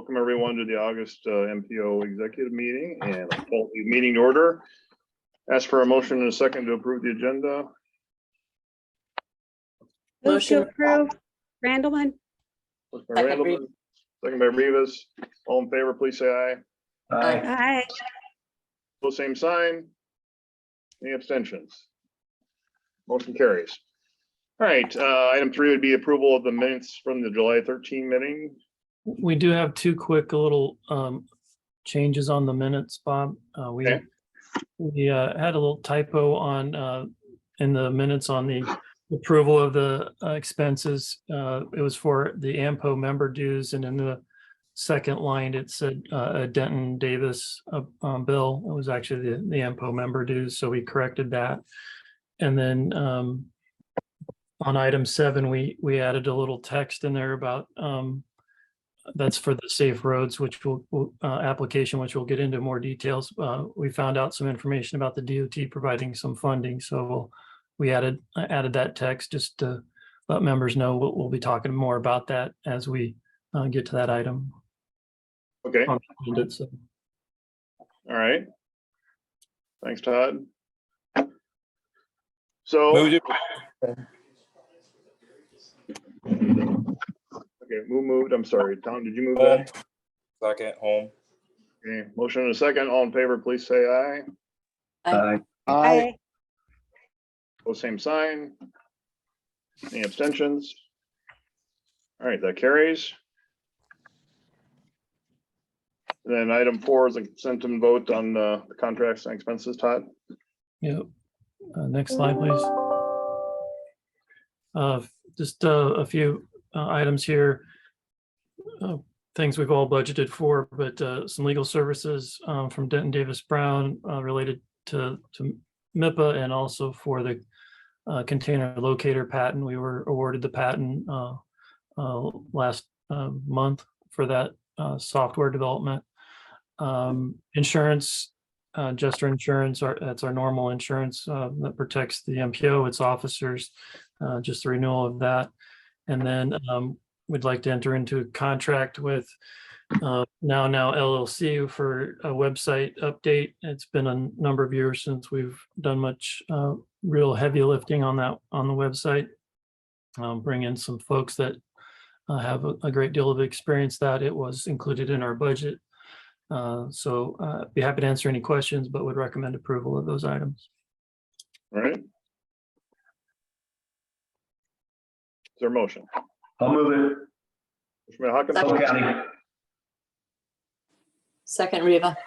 welcome everyone to the August MPO executive meeting, and I'll call the meeting to order. Ask for a motion and a second to approve the agenda. Move to approve. Randleman. Motion by Randleman, second by Rivas. All in favor, please say aye. Aye. Aye. Pose same sign. Any abstentions? Motion carries. All right, item 3 would be approval of the minutes from the July 13 meeting. We do have two quick little changes on the minutes, Bob. Okay. We had a little typo on in the minutes on the approval of the expenses. It was for the AMPO member dues, and in the second line it said a Denton Davis bill. It was actually the AMPO member dues, so we corrected that. And then on item 7, we added a little text in there about that's for the safe roads, which will application, which we'll get into more details. We found out some information about the DOT providing some funding, so we added that text just to let members know. We'll be talking more about that as we get to that item. Okay. All right. Thanks, Todd. So. Okay, moved. I'm sorry. Tom, did you move that? Second, home. Okay, motion and a second. All in favor, please say aye. Aye. Aye. Pose same sign. Any abstentions? All right, that carries. And then item 4 is a consent and vote on the contracts and expenses, Todd. Yep. Next slide, please. Just a few items here. Things we've all budgeted for, but some legal services from Denton Davis Brown related to MIPA, and also for the container locator patent. We were awarded the patent last month for that software development. Insurance, Jester Insurance, that's our normal insurance that protects the MPO, its officers, just the renewal of that. And then we'd like to enter into a contract with Now LLC for a website update. It's been a number of years since we've done much real heavy lifting on that on the website. Bring in some folks that have a great deal of experience. That it was included in our budget. So be happy to answer any questions, but would recommend approval of those items. All right. Is there a motion? I'll move it. Commissioner Hawkins? Polk County. Second, Riva.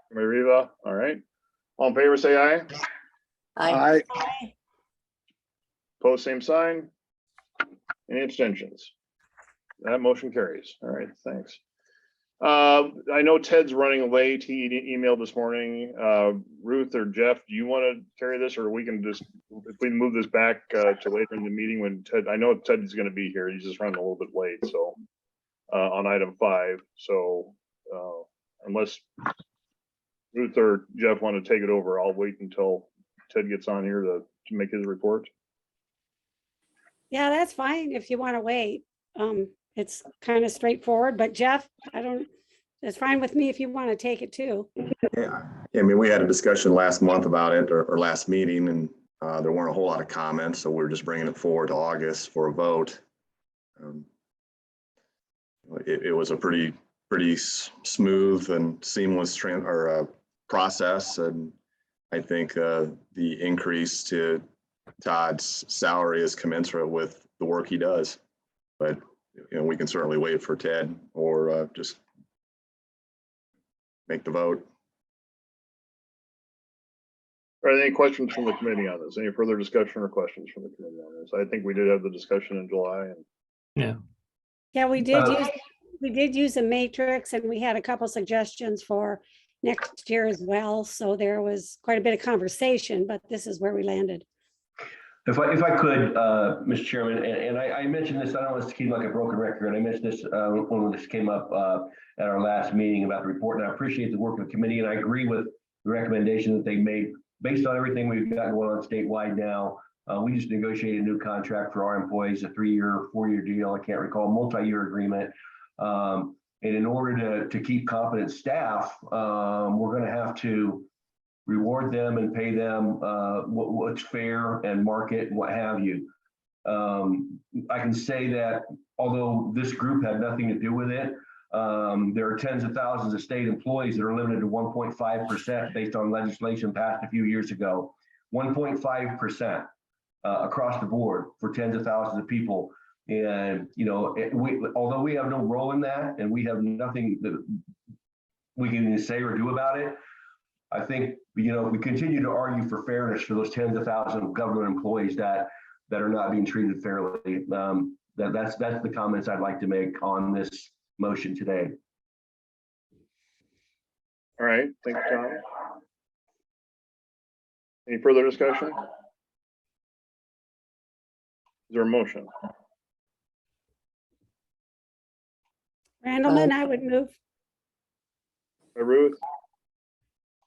Commissioner Riva, all right. All in favor, say aye. Aye. Pose same sign. Any abstentions? That motion carries. All right, thanks. I know Ted's running late. He emailed this morning. Ruth or Jeff, do you want to carry this, or we can just, if we move this back to later in the meeting when Ted, I know Ted is going to be here. He's just running a little bit late. So on item 5. So unless Ruth or Jeff want to take it over, I'll wait until Ted gets on here to make his report. Yeah, that's fine if you want to wait. It's kind of straightforward, but Jeff, it's fine with me if you want to take it too. Yeah, I mean, we had a discussion last month about it, or last meeting, and there weren't a whole lot of comments, so we're just bringing it forward to August for a vote. It was a pretty smooth and seamless process, and I think the increase to Todd's salary is commensurate with the work he does. But we can certainly wait for Ted, or just make the vote. Are there any questions from the committee on this? Any further discussion or questions from the committee on this? I think we did have the discussion in July. And Yeah, we did use a matrix, and we had a couple suggestions for next year as well. So there was quite a bit of conversation, but this is where we landed. If I could, Mr. Chairman, and I mentioned this, I don't want this to keep like a broken record. I mentioned this when this came up at our last meeting about the report, and I appreciate the work of the committee, and I agree with the recommendation that they made based on everything we've got going on statewide now. We just negotiated a new contract for our employees, a 3-year, 4-year deal. I can't recall, multi-year agreement. And in order to keep competent staff, we're going to have to reward them and pay them what's fair and market and what have you. I can say that although this group had nothing to do with it, there are tens of thousands of state employees that are limited to 1.5% based on legislation passed a few years ago. 1.5% across the board for tens of thousands of people. And, you know, although we have no role in that and we have nothing that we can say or do about it, I think, you know, we continue to argue for fairness for those tens of thousands of government employees that are not being treated fairly. That's the comments I'd like to make on this motion today. All right, thank you, Tom. Any further discussion? Is there a motion? Randallman, I would move. By Ruth,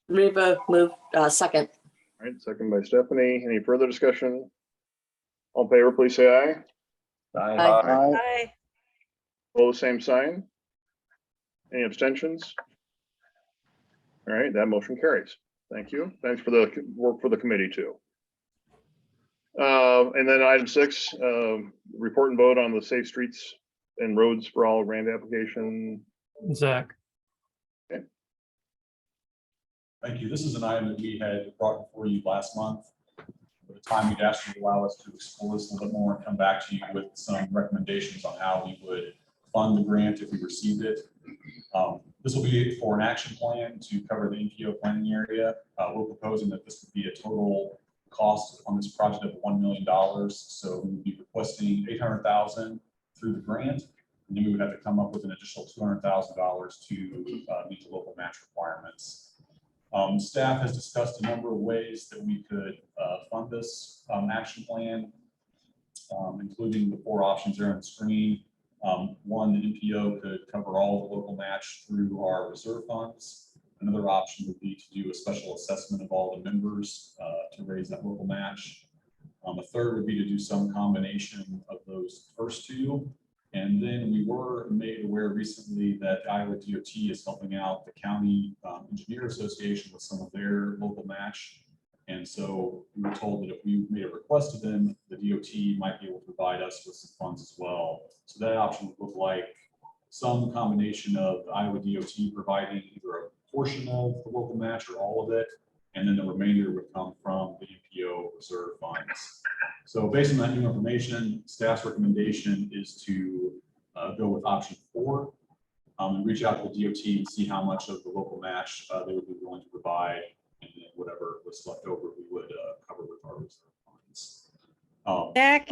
Reba, move, second. all right, second by Stephanie. Any further discussion? All in favor, please say aye. Aye. Aye. Opposed, same sign. Any abstentions? All right, that motion carries. Thank you. Thanks for the work for the committee too. And then item 6, report and vote on the Safe Streets and Roads for All grant application. Zach. Thank you. This is an item that we had brought before you last month. At the time, we'd asked you to allow us to explore this a little bit more and come back to you with some recommendations on how we would fund the grant if we received it. This will be for an action plan to cover the MPO planning area. We're proposing that this would be a total cost on this project of $1 million. So we would be requesting $800,000 through the grant, and then we would have to come up with an additional $200,000 to meet the local match requirements. Staff has discussed a number of ways that we could fund this action plan, including the 4 options there on the screen. One, the MPO could cover all the local match through our reserve funds. Another option would be to do a special assessment of all the members to raise that local match. A third would be to do some combination of those first 2. And then we were made aware recently that Iowa DOT is helping out the County Engineer Association with some of their local match. And so we were told that if we made a request to them, the DOT might be able to provide us with some funds as well. So that option would look like some combination of Iowa DOT providing either a portion of the local match or all of it, and then the remainder would come from the MPO reserve funds. So based on that new information, staff's recommendation is to go with option 4 and reach out to the DOT and see how much of the local match they would be willing to provide, and then whatever was left over we would cover with our reserve funds. Zach,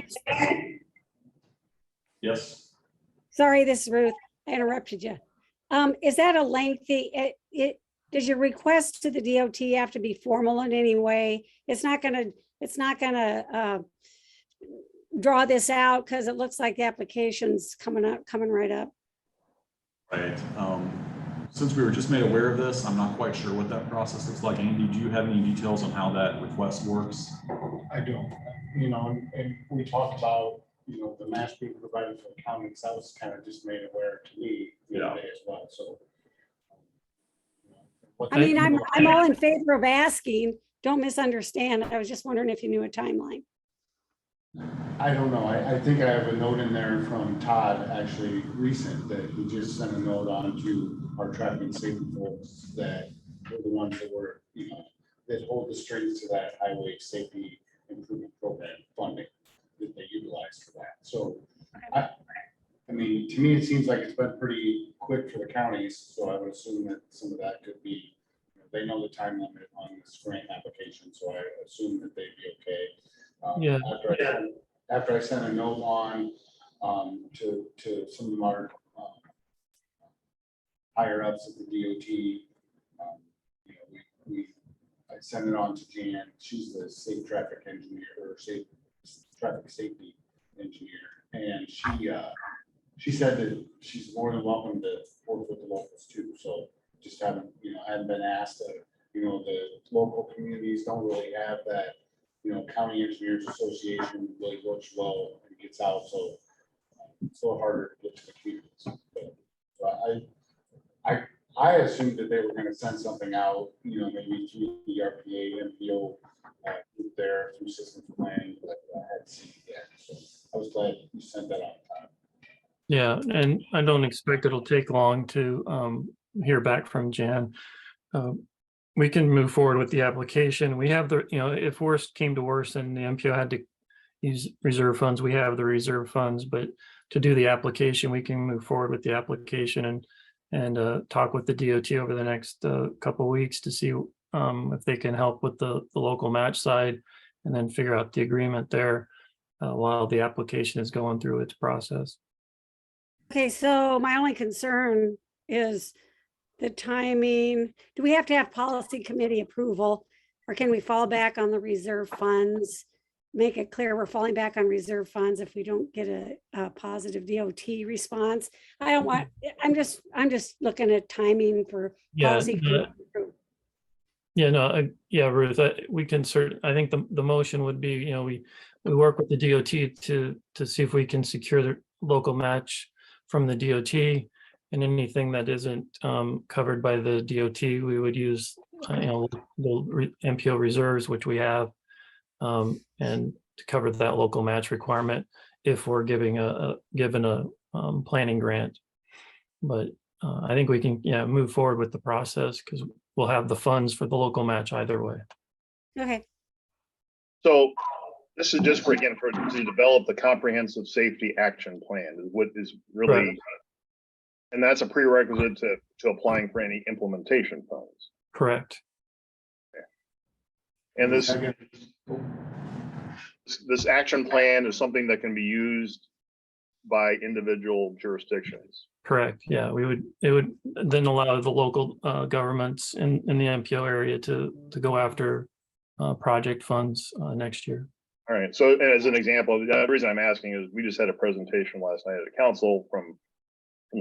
Yes. sorry, this is Ruth. I interrupted you. Is that a lengthy, does your request to the DOT have to be formal in any way? It's not gonna draw this out because it looks like the application's coming right up. Right. Since we were just made aware of this, I'm not quite sure what that process looks like. Andy, do you have any details on how that request works? I don't, you know, and we talked about, you know, the match being provided for the county, so that was kind of just made aware to me the other day as well, so. I mean, I'm all in favor of asking, don't misunderstand. I was just wondering if you knew a timeline. I don't know, I think I have a note in there from Todd, actually recent, that he just sent a note on to our traffic and safety folks that were the ones that were, you know, that hold the strings to that highway safety improvement program funding that they utilized for that. So I mean, to me, it seems like it's been pretty quick for the counties, so I would assume that some of that could be, you know, they know the time limit on this grant application, so I assume that they'd be okay. Yeah. After I sent a note on to some of our higher ups at the DOT, you know, I sent it on to Jan. She's the safe traffic engineer or safe traffic safety engineer, and she said that she's more than welcome to work with the locals too. So just hadn't been asked. You know, the local communities don't really have that. You know, County Engineers Association really works well and gets out, so it's a little harder to get to the communities. But I assumed that they were gonna send something out, you know, maybe through the RPA, MPO, group there through system planning, but I hadn't seen it yet. So I was glad you sent that out. Yeah, and I don't expect it'll take long to hear back from Jan. We can move forward with the application. We have the, you know, if worst came to worst and the MPO had to use reserve funds, we have the reserve funds, but to do the application, we can move forward with the application and talk with the DOT over the next couple of weeks to see if they can help with the local match side and then figure out the agreement there while the application is going through its process. Okay, so my only concern is the timing. Do we have to have policy committee approval? Or can we fall back on the reserve funds? Make it clear we're falling back on reserve funds if we don't get a positive DOT response. I don't want, I'm just looking at timing for Yeah, policy. committee approval. yeah, no, yeah, Ruth, we can I think the motion would be, you know, we work with the DOT to see if we can secure the local match from the DOT, and anything that isn't covered by the DOT, we would use, you know, the MPO reserves, which we have, and to cover that local match requirement if we're given a planning grant. But I think we can, yeah, move forward with the process because we'll have the funds for the local match either way. Okay, So this is just for, again, to develop the comprehensive safety action plan is what is really, Correct. and that's a prerequisite to applying for any implementation funds. Correct. And this action plan is something that can be used by individual jurisdictions. Correct. Yeah, it would then allow the local governments in the MPO area to go after project funds next year. All right. So as an example, the reason I'm asking is we just had a presentation last night at a council from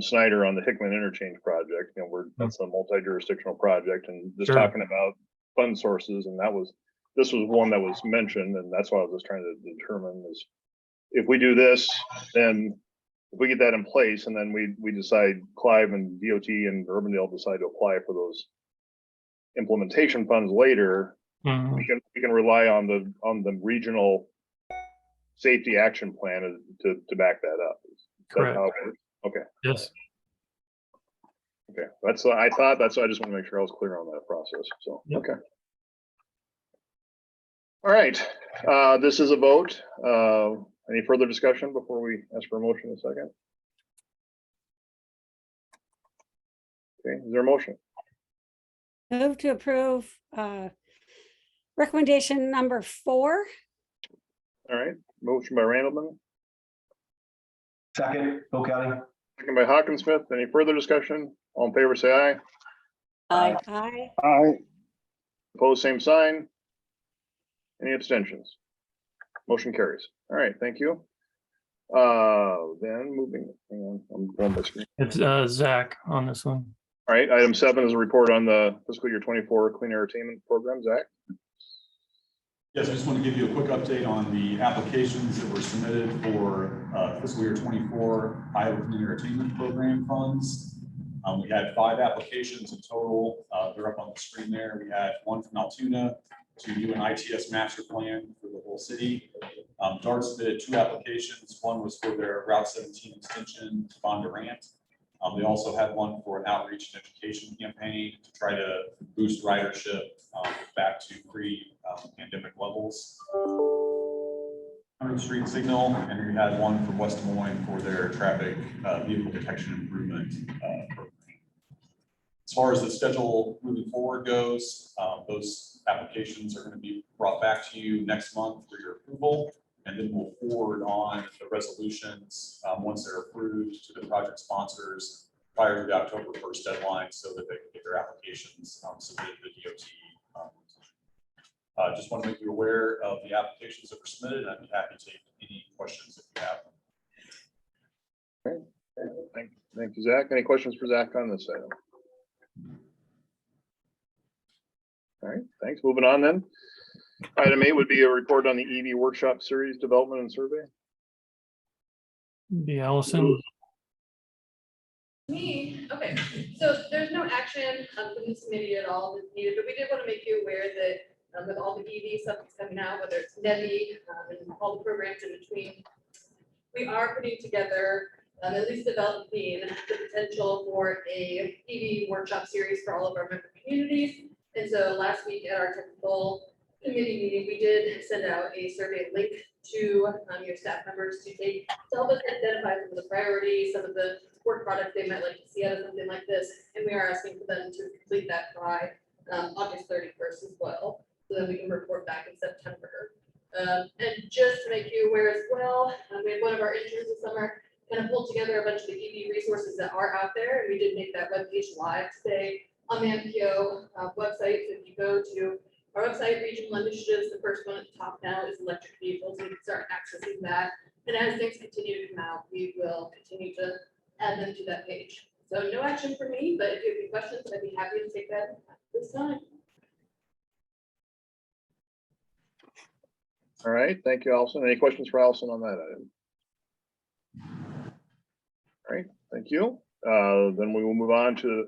Snyder on the Hickman Interchange project. You know, that's a multi-jurisdictional project, and just Sure. talking about fund sources, and this was one that was mentioned, and that's what I was trying to determine is if we do this, then if we get that in place, and then we decide Clive and DOT and Urbandale decide to apply for those implementation funds later, Mhm. we can rely on the regional safety action plan to back that up. Is that Correct. how it works? Okay. Yes. Okay. That's what I thought. That's why I just want to make sure I was clear on that process. So, Yep. okay. All right. This is a vote. Any further discussion before we ask for a motion in a second? Okay. Is there a motion? move to approve recommendation number 4. All right. Motion by Randleman, Second, Bill Kelly. second by Hawkinsmith. Any further discussion? All in favor, say aye. Aye. Aye. Aye. Opposed, same sign. Any abstentions? Motion carries. All right, thank you. Then moving, hang on, I'm going by screen. It's Zach on this one. All right, item 7 is a report on the fiscal year 24 Clean Air Attainment Program. Zach? Yes, I just want to give you a quick update on the applications that were submitted for fiscal year 24 Iowa Clean Air Attainment Program funds. We had 5 applications in total. They're up on the screen there. We had one from Altoona to do an ITS master plan for the whole city. DART submitted 2 applications. One was for their Route 17 extension to Bondurant. They also had one for an outreach and education campaign to try to boost ridership back to pre-pandemic levels. 100th Street signal, and we had one from West Des Moines for their traffic vehicle detection improvement program. As far as the schedule moving forward goes, those applications are going to be brought back to you next month for your approval, and then we'll forward on the resolutions once they're approved to the project sponsors prior to the October 1st deadline so that they can get their applications submitted to the DOT. Just want to make you aware of the applications that were submitted, and I'd be happy to take any questions if you have them. Okay. Thank you, Zach. Any questions for Zach on this item? All right, thanks. Moving on then. Item 8 would be a report on the EV workshop series development and survey. Be Allison. Me, okay, so there's no action from this committee at all that's needed, but we did want to make you aware that with all the EV stuff that's coming out, whether it's NEVI and all the programs in between, we are putting together, at least developing the potential for a EV workshop series for all of our member communities. And so last week at our technical committee meeting, we did send out a survey link to your staff members to help us identify some of the priorities, some of the work products they might like to see out of something like this. And we are asking for them to complete that by August 31st as well, so that we can report back in September. And just to make you aware as well, we had one of our interns this summer kind of pulled together a bunch of the EV resources that are out there, and we did make that webpage live today on the MPO website. So if you go to our website, regional initiatives, the first one at the top now is electric vehicles. You can start accessing that. And as things continue to come out, we will continue to add them to that page. So no action for me, but if you have any questions, I'd be happy to take that at this time. All right, thank you, Allison. Any questions for Allison on that item? All right, thank you. Then we will move on to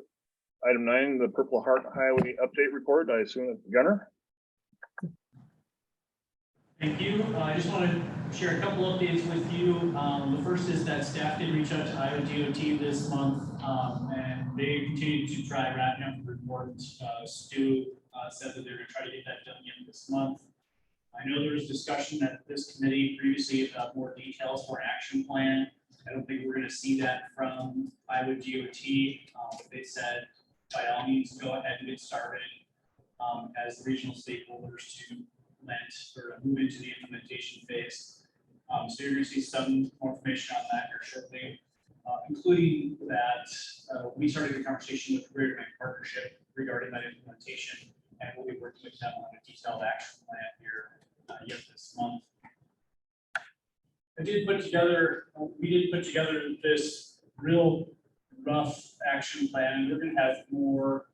item 9, the Purple Heart Highway update report. I assume it's Gunner. Thank you. I just want to share a couple updates with you. The first is that staff did reach out to Iowa DOT this month, and they continue to try wrapping up the report. Stu said that they're going to try to get that done again this month. I know there was discussion at this committee previously about more details for action plan. I don't think we're going to see that from Iowa DOT. They said by all means go ahead and get started as the regional stakeholders to move into the implementation phase. So you're going to see some more information on that here shortly, including that we started a conversation with the Greater Moines Partnership regarding that implementation, and we'll be working with them on a detailed action plan here yet this month. We did put together this real rough action plan. We're going to have more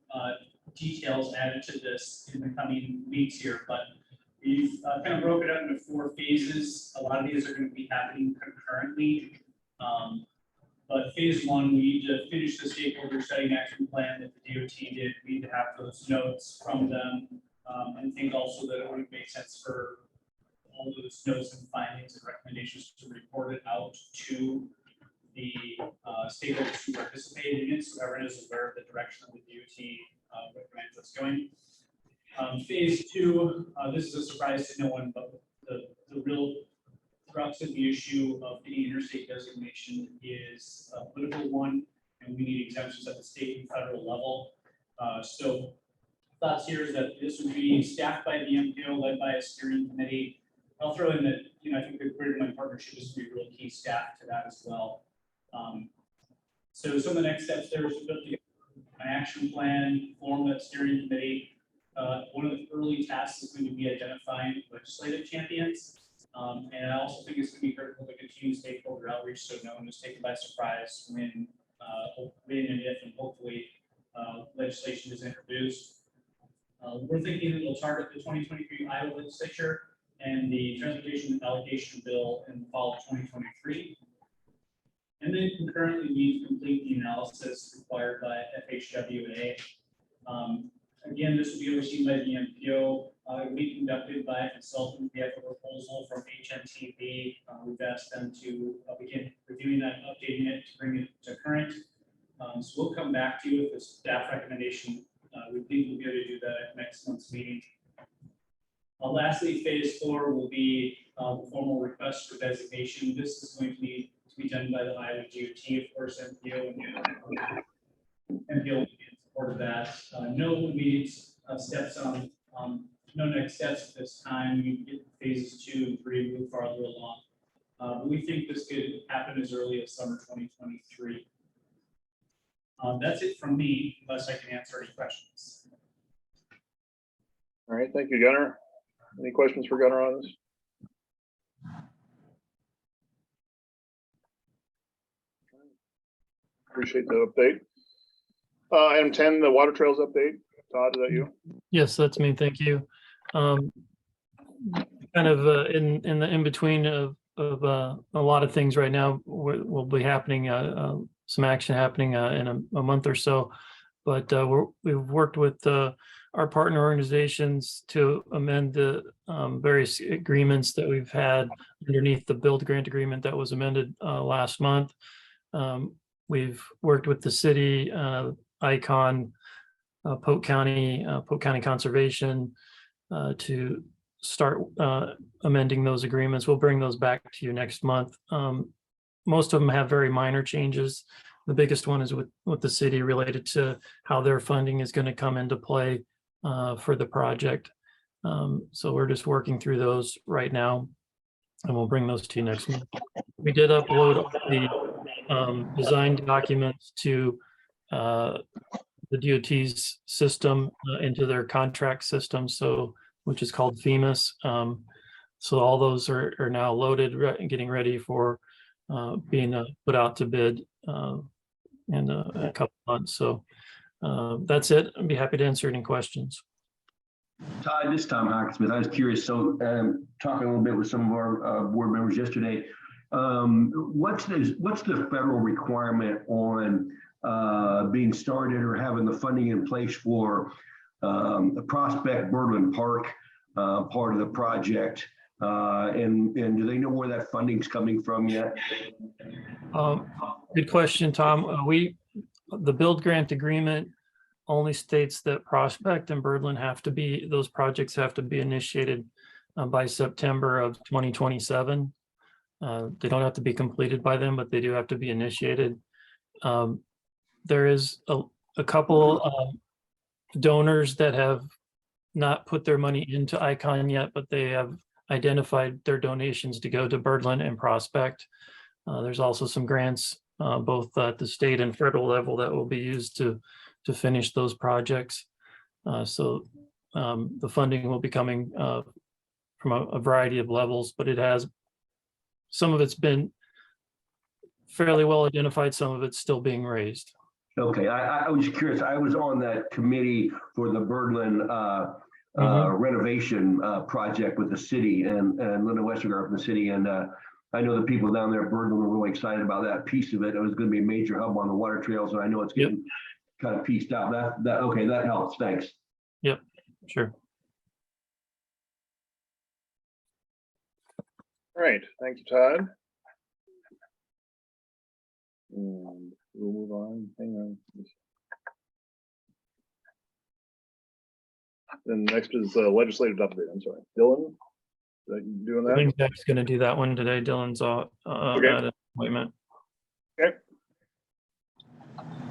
details added to this in the coming weeks here, but we've kind of broken it up into 4 phases. A lot of these are going to be happening concurrently. But phase 1, we need to finish the stakeholder setting action plan that the DOT did. We need to have those notes from them. And think also that it would make sense for all those notes and findings and recommendations to report it out to the stakeholders who participated in it, so everyone is aware of the direction that the DOT recommends us going. Phase 2, this is a surprise to no one, but the real crux of the issue of the interstate designation is a political one, and we need exemptions at the state and federal level. So thoughts here is that this would be staffed by the MPO, led by a steering committee. I'll throw in that, I think the Greater Moines Partnership is going to be a real key staff to that as well. So some of the next steps there is to put together an action plan, form that steering committee. One of the early tasks is going to be identifying legislative champions. And I also think it's going to be critical to continue stakeholder outreach so no one is taken by surprise when and if and hopefully legislation is introduced. We're thinking that we'll target the 2023 Iowa legislature and the transportation allocation bill in the fall of 2023. And then concurrently need to complete the analysis required by FHWA. Again, this will be overseen by the MPO. It will be conducted by a consultant. We have a proposal from HMTV. We've asked them to begin reviewing that and updating it to bring it to current. So we'll come back to you with the staff recommendation. We think we'll be able to do that at next month's meeting. Lastly, phase 4 will be the formal request for designation. This is going to be done by the Iowa DOT, of course, MPO, and MPO will be in support of that. No immediate steps on, no next steps at this time. We get phases 2 and 3 move farther along. But we think this could happen as early as summer 2023. That's it from me, unless I can answer any questions. All right, thank you, Gunner. Any questions for Gunner on this? Appreciate the update. Item 10, the water trails update. Todd, is that you? Yes, that's me. Thank you. Kind of in between of a lot of things right now will be happening. some action happening in a month or so. But we've worked with our partner organizations to amend the various agreements that we've had underneath the build grant agreement that was amended last month. We've worked with the city, ICON, Polk County Conservation to start amending those agreements. We'll bring those back to you next month. Most of them have very minor changes. The biggest one is with the city related to how their funding is going to come into play for the project. So we're just working through those right now, and we'll bring those to you next month. We did upload the design documents to the DOT's system into their contract system, which is called FEMAS. So all those are now loaded and getting ready for being put out to bid in a couple months. So that's it. I'd be happy to answer any questions. Todd, this is Tom Hawkinsmith. I was curious. So talking a little bit with some of our board members yesterday, what's the federal requirement on being started or having the funding in place for the Prospect Birdland Park part of the project? And do they know where that funding's coming from yet? Good question, Tom. The build grant agreement only states that Prospect and Birdland those projects have to be initiated by September of 2027. They don't have to be completed by then, but they do have to be initiated. There is a couple donors that have not put their money into ICON yet, but they have identified their donations to go to Birdland and Prospect. There's also some grants, both at the state and federal level, that will be used to finish those projects. So the funding will be coming from a variety of levels, but some of it's been fairly well identified, some of it's still being raised. Okay, I was curious. I was on that committee for the Birdland renovation project with the city and Linda Westergaard from the city. And I know the people down there at Birdland were really excited about that piece of it. It was going to be a major hub on the water trails, and I know it's getting kind of pieced out. Okay, that helps. Thanks. Yep, sure. All right, thank you, Todd. And we'll move on. Hang on. Then next is legislative update. I'm sorry, Dylan. Are you doing I that? think Jack's going to do that one today. Dylan's at an appointment. Okay.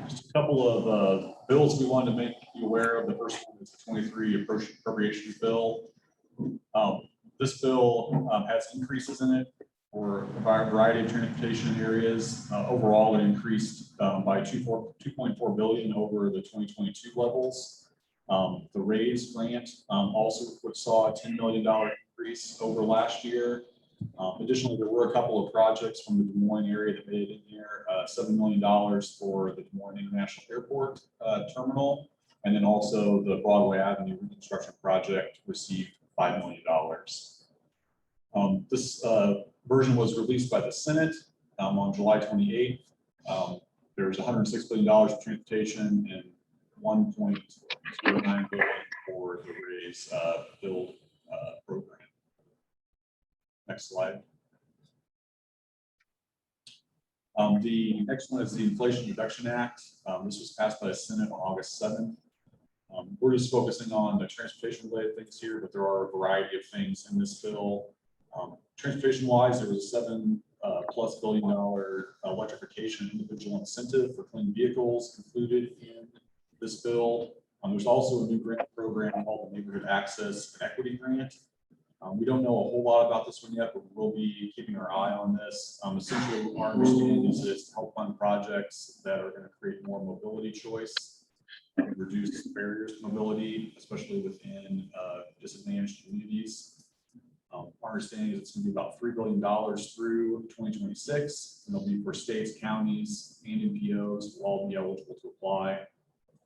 Just a couple of bills we wanted to make you aware of. The first one is the 23 appropriations bill. This bill has increases in it for a variety of transportation areas. Overall, it increased by 2.4 billion over the 2022 levels. The RAISE grant also saw a $10 million increase over last year. Additionally, there were a couple of projects from the Des Moines area that made it in here. $7 million for the Des Moines International Airport terminal, and then also the Broadway Avenue reconstruction project received $5 million. This version was released by the Senate on July 28th. There's $106 billion for transportation and $1.09 billion for the RAISE build program. Next slide. The next one is the Inflation Reduction Act. This was passed by the Senate on August 7th. We're just focusing on the transportation related things here, but there are a variety of things in this bill. Transportation wise, there was a $7+ billion electrification individual incentive for clean vehicles included in this bill. There's also a new grant program called the Neighborhood Access and Equity Grant. We don't know a whole lot about this one yet, but we'll be keeping our eye on this. Essentially, our understanding is it's to help fund projects that are going to create more mobility choice, reduce barriers to mobility, especially within disadvantaged communities. Our understanding is it's going to be about $3 billion through 2026, and it'll be for states, counties, and MPOs will all be eligible to apply.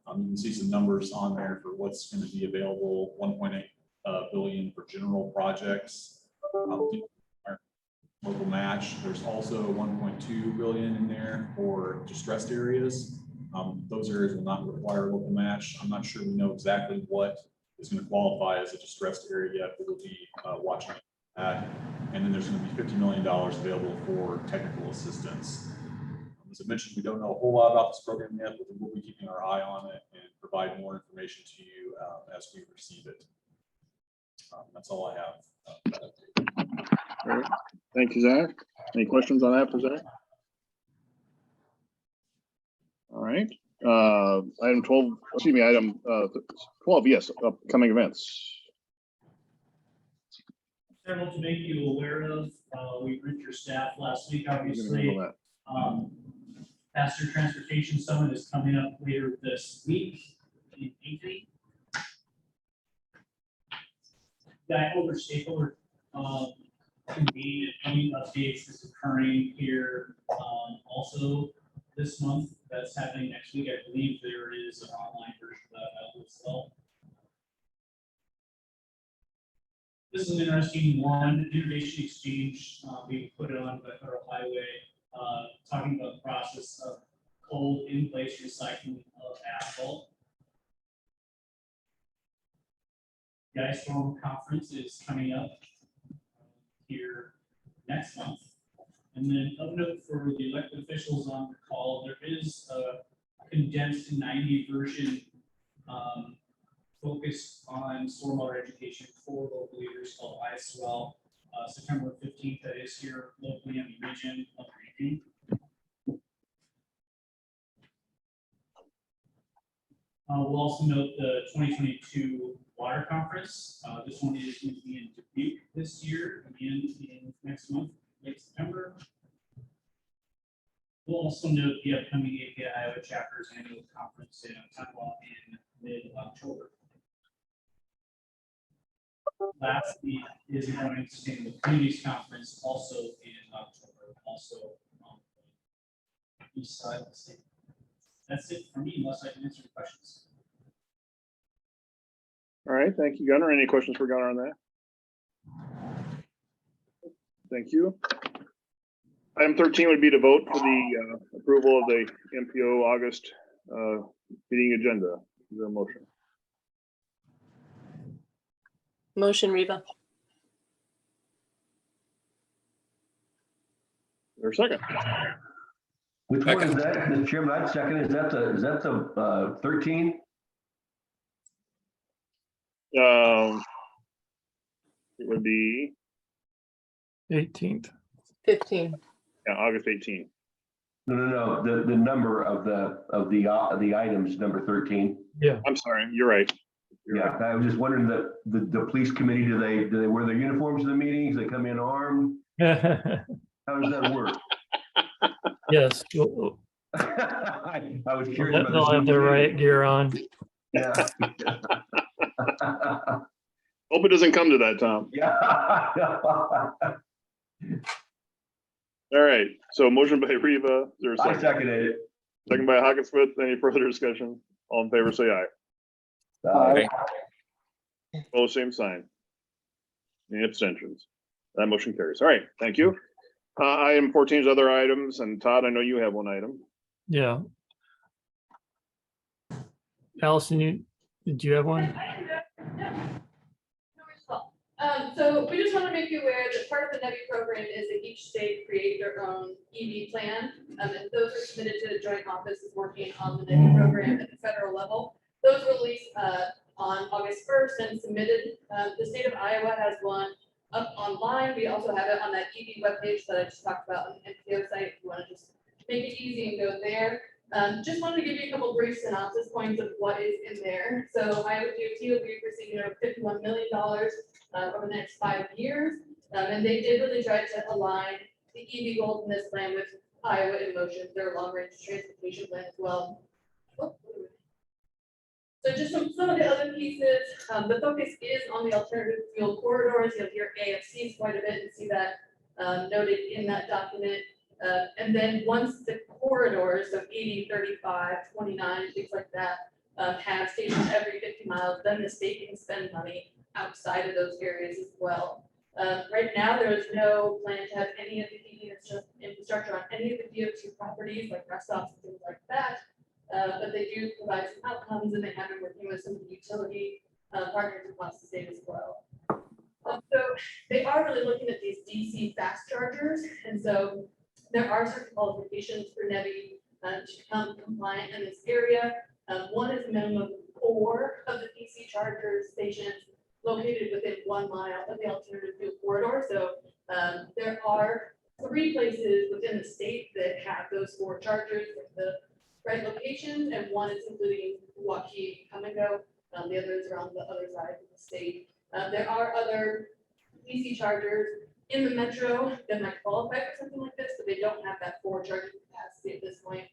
You can see some numbers on there for what's going to be available. 1.8 billion for general projects. local match. There's also 1.2 billion in there for distressed areas. Those areas will not require local match. I'm not sure we know exactly what is going to qualify as a distressed area yet, but we'll be watching that. And then there's going to be $50 million available for technical assistance. As I mentioned, we don't know a whole lot about this program yet, but we'll be keeping our eye on it and provide more information to you as we receive it. That's all I have. All right. Thank you, Zach. Any questions on that for Zach? All right. Item 12, excuse me, item 12, yes, upcoming events. Several to make you aware of. We briefed your staff last week, We're gonna obviously. handle that. Passenger Transportation Summit is coming up later this week in Avery. Stakeholder convened and any updates is occurring here also this month. That's happening next week. I believe there is an online version of that as well. This is an interesting one, innovation exchange being put on by Federal Highway, talking about the process of cold in-place recycling of asphalt. The Ice Storm Conference is coming up here next month. And then of note for the elected officials on the call, there is a condensed 90 version focused on stormwater education for local leaders called ISWELL. September 15th, that is here locally in the region of Green. We'll also note the 2022 water conference. This one is going to be in Dubuque this year, again in next month, late September. We'll also note the upcoming API Iowa chapter's annual conference in Ottawa in mid-October. Lastly is the Growing Sustainable Communities Conference, also in October, also on the east side of the state. That's it for me, unless I can answer your questions. All right, thank you, Gunnar. Any questions for Gunnar on that? Thank you. Item 13 would be to vote for the approval of the MPO August meeting agenda. Is there a motion? Motion, Reba. Is there a second? Which one is that, Mr. Chairman? I'd second. Is that the 13? It would be 18th. 15. August 18th. No. The number of the items, number 13. Yeah. I'm sorry, you're right. Yeah, I was just wondering the police committee, do they wear their uniforms to the meetings? They come in armed? How does that work? Yes. I was curious about They'll have their riot gear on. Yeah. Hope it doesn't come to that, Tom. Yeah. All right, so motion by Reva, is there a I second? second it. Second by Hawkinsmith. Any further discussion? All in favor, say aye. Aye. Opposed, same sign. Any abstentions? That motion carries. All right, thank you. Item 14 is other items, and Todd, I know you have one item. Yeah. Allison, did you have one? So we just want to make you aware that part of the NEVI program is that each state create their own EV plan. And those are submitted to the joint office is working on the NEVI program at the federal level. Those were released on August 1st and submitted. The state of Iowa has one up online. We also have it on that EV webpage that I just talked about on the MPO site. If you want to just make it easy and go there. Just wanted to give you a couple brief synopsis points of what is in there. So Iowa DOT will be receiving over $51 million over the next 5 years. And they did really try to align the EV goals in this plan with Iowa in Motion, their long range transportation plan as well. So just some of the other pieces, the focus is on the alternative fuel corridors. You'll hear AFCs quite a bit and see that noted in that document. And then once the corridors, so 80, 35, 29, things like that, have stations every 50 miles, then the state can spend money outside of those areas as well. Right now, there is no plan to have any of the EV infrastructure on any of the DOT properties, like rest stops and things like that. But they do provide some outcomes, and they have been working with some of the utility partners across the state as well. So they are really looking at these DC fast chargers, and so there are certain qualifications for NEVI to become compliant in this area. One is a minimum of 4 of the DC charger stations located within 1 mile of the alternative fuel corridor. So there are 3 places within the state that have those 4 chargers at the right locations, and one is including Waukee Come and Go. The others are on the other side of the state. There are other DC chargers in the metro that might qualify for something like this, but they don't have that 4 charging capacity at this point.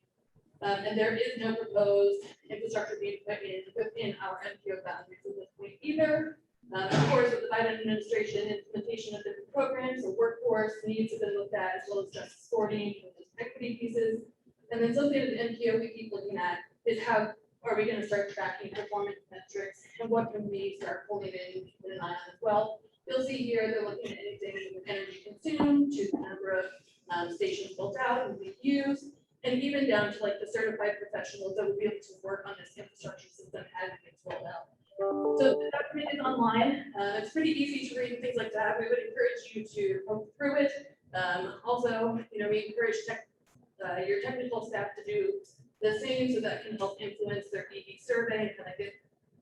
And there is no proposed infrastructure being put in within our MPO boundaries at this point either. Of course, with the Biden administration, implementation of different programs, the workforce needs have been looked at, as well as justice sorting and just equity pieces. And then something that the MPO we keep looking at is how are we going to start tracking performance metrics, and what can we start pulling in an eye on as well. You'll see here they're looking at anything from energy consumed to the number of stations built out and being used, and even down to like the certified professionals that will be able to work on this infrastructure system as it gets rolled out. So the document is online. It's pretty easy to read and things like that. We would encourage you to go through it. Also, we encourage your technical staff to do the same, so that can help influence their EV survey and kind of get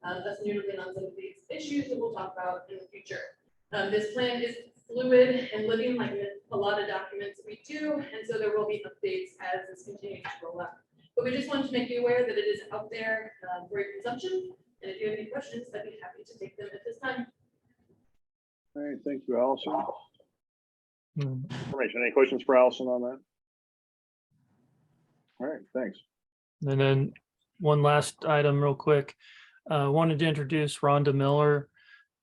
us noodling on some of these issues that we'll talk about in the future. This plan is fluid and living like a lot of documents we do, and so there will be updates as this continues to roll out. But we just wanted to make you aware that it is out there for your consumption, and if you have any questions, I'd be happy to take them at this time. All right, thank you, Allison. Information. Any questions for Allison on that? All right, thanks. And then one last item real quick. Wanted to introduce Rhonda Miller.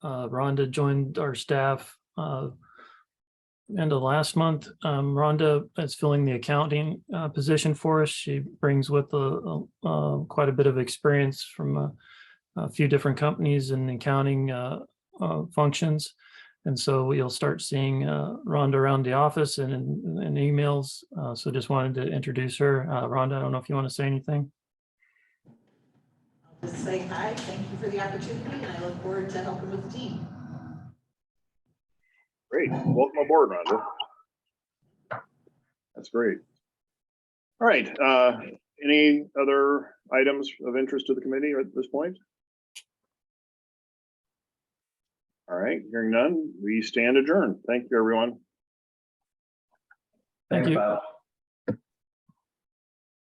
Rhonda joined our staff end of last month. Rhonda is filling the accounting position for us. She brings with quite a bit of experience from a few different companies in accounting functions. And so you'll start seeing Rhonda around the office and in emails. So just wanted to introduce her. Rhonda, I don't know if you want to say anything. I'll just say hi, thank you for the opportunity, and I look forward to helping with the team. Great, welcome aboard, Rhonda. That's great. All right, any other items of interest to the committee at this point? All right, hearing none, we stand adjourned. Thank you, everyone. Thank you. Bob.